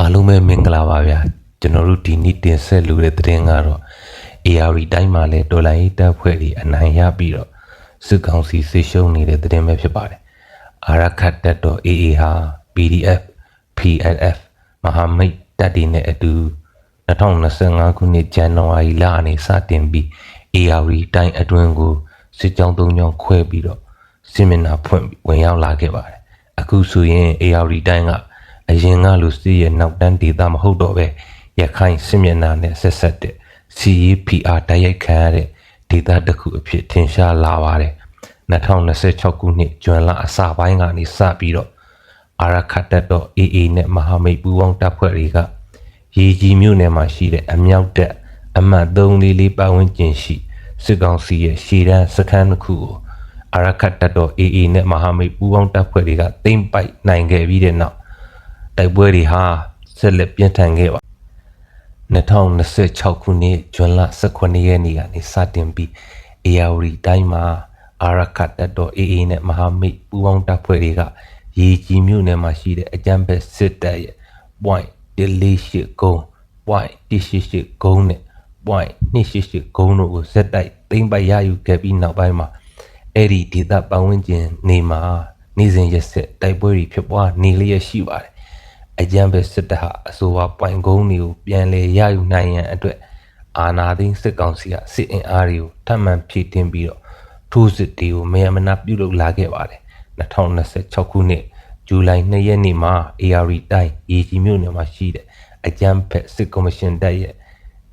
အားလုံးပဲမင်္ဂလာပါဗျာကျွန်တော်တို့ဒီနေ့တင်ဆက်လို့တဲ့သတင်းကတော့ AR တိုင်းမှာလဲဒေါ်လာရေးတပ်ဖွဲ့တွေအနိုင်ရပြီးတော့စစ်ကောင်စီစစ်ရှုံးနေတဲ့သတင်းပဲဖြစ်ပါတယ်အာရခတ်တပ်တော် AA ဟာ PDF PNF မဟာမိတ်တပ်တွေနဲ့အတူ2025ခုနှစ်ဇန်နဝါရီလအနေစတင်ပြီး AR တိုင်းအတွင်းကိုစစ်ကြောင်း၃ကြောင်းခွဲပြီးတော့စစ်မျက်နှာဖွင့်ဝင်ရောက်လာခဲ့ပါတယ်အခုဆိုရင် AR တိုင်းကအရင်ကလိုစစ်ရဲ့နောက်တန်းဒေသမဟုတ်တော့ပဲရခိုင်စစ်မျက်နှာနဲ့ဆက်ဆက်တဲ့ CPR တိုက်ရိုက်ခံရတဲ့ဒေသတစ်ခုအဖြစ်ထင်ရှားလာပါတယ်2026ခုနှစ်ဇွန်လအစပိုင်းကနေစပြီးတော့အာရခတ်တပ်တော် AA နဲ့မဟာမိတ်ပူးပေါင်းတပ်ဖွဲ့တွေကရေကြီးမြို့နယ်မှာရှိတဲ့အမြောက်တပ်အမှတ်344ပတ်ဝန်းကျင်ရှိစစ်ကောင်စီရဲ့ရှေ့တန်းစခန်းတစ်ခုကိုအာရခတ်တပ်တော် AA နဲ့မဟာမိတ်ပူးပေါင်းတပ်ဖွဲ့တွေကသိမ်းပိုက်နိုင်ခဲ့ပြီးတဲ့နောက်တိုက်ပွဲတွေဟာဆက်လက်ပြင်းထန်ခဲ့ပါ2026ခုနှစ်ဇွန်လ18ရက်နေ့ကနေစတင်ပြီး AR တိုင်းမှာအာရခတ်တပ်တော် AA နဲ့မဟာမိတ်ပူးပေါင်းတပ်ဖွဲ့တွေကရေကြီးမြို့နယ်မှာရှိတဲ့အကြမ်းဖက်စစ်တပ်ရဲ့ .148 ကုန်း .188 ကုန်းနဲ့ .288 ကုန်းတို့ကိုဇက်တိုက်သိမ်းပိုက်ရယူခဲ့ပြီးနောက်ပိုင်းမှာအဲ့ဒီဒေသပတ်ဝန်းကျင်နေမှာနေစဉ်ရက်ဆက်တိုက်ပွဲတွေဖြစ်ပွားနေလျက်ရှိပါတယ်အကြမ်းဖက်စစ်တပ်ဟာအဆိုပါပိုင်ကုန်းတွေကိုပြန်လည်ရယူနိုင်ရန်အတွက်အာဏာသိမ်းစစ်ကောင်စီကစစ်အင်အားတွေကိုထပ်မံဖြည့်တင်းပြီးတော့ထိုးစစ်တွေကိုမရမနာပြုလုပ်လာခဲ့ပါတယ်2026ခုနှစ်ဇူလိုင်2ရက်နေ့မှာ AR တိုင်းရေကြီးမြို့နယ်မှာရှိတဲ့အကြမ်းဖက်စစ်ကော်မရှင်တပ်ရဲ့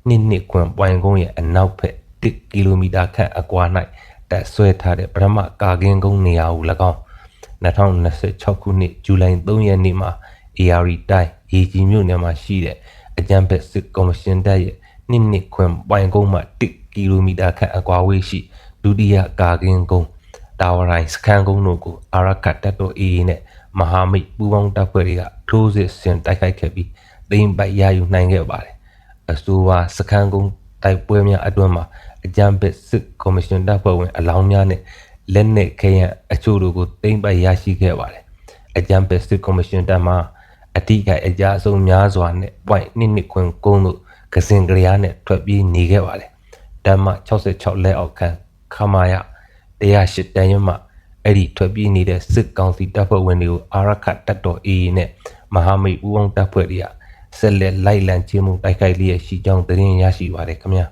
နှစ်ခွင်ပိုင်ကုန်းရဲ့အနောက်ဘက်1ကီလိုမီတာခန့်အကွာ၌တပ်ဆွဲထားတဲ့ပထမကာကင်းကုန်းနေရာကို၎င်း2026ခုနှစ်ဇူလိုင်3ရက်နေ့မှာ AR တိုင်းရေကြီးမြို့နယ်မှာရှိတဲ့အကြမ်းဖက်စစ်ကော်မရှင်တပ်ရဲ့နှစ်ခွင်ပိုင်ကုန်းမှာ1ကီလိုမီတာခန့်အကွာဝေးရှိဒုတိယကာကင်းကုန်းတာဝရိုင်းစခန်းကုန်းတို့ကိုအာရခတ်တပ်တော် AA နဲ့မဟာမိတ်ပူးပေါင်းတပ်ဖွဲ့တွေကထိုးစစ်ဆင်တိုက်ခိုက်ခဲ့ပြီးသိမ်းပိုက်ရယူနိုင်ခဲ့ပါတယ်အဆိုပါစခန်းကုန်းတိုက်ပွဲများအတွင်းမှာအကြမ်းဖက်စစ်ကော်မရှင်တပ်ဖွဲ့ဝင်အလောင်းများနဲ့လက်နက်ခဲယမ်းအချို့တို့ကိုသိမ်းပိုက်ရရှိခဲ့ပါတယ်အကြမ်းဖက်စစ်ကော်မရှင်တပ်မှအတိအကျအကြအဆုံးများစွာနဲ့ .2 ခွင်ကုန်းတို့ကစင်ကလျားနဲ့ထွက်ပြေးနေခဲ့ပါတယ်တမ်းမှ66လက်အောက်ခံခမာယ108တန်ရွမှအဲ့ဒီထွက်ပြေးနေတဲ့စစ်ကောင်စီတပ်ဖွဲ့ဝင်တွေကိုအာရခတ်တပ်တော် AA နဲ့မဟာမိတ်ပူးပေါင်းတပ်ဖွဲ့တွေကဆက်လက်လိုက်လံချင်းမှုတိုက်ခိုက်လျက်ရှိကြောင်းသတင်းရရှိပါတယ်ခင်ဗျာ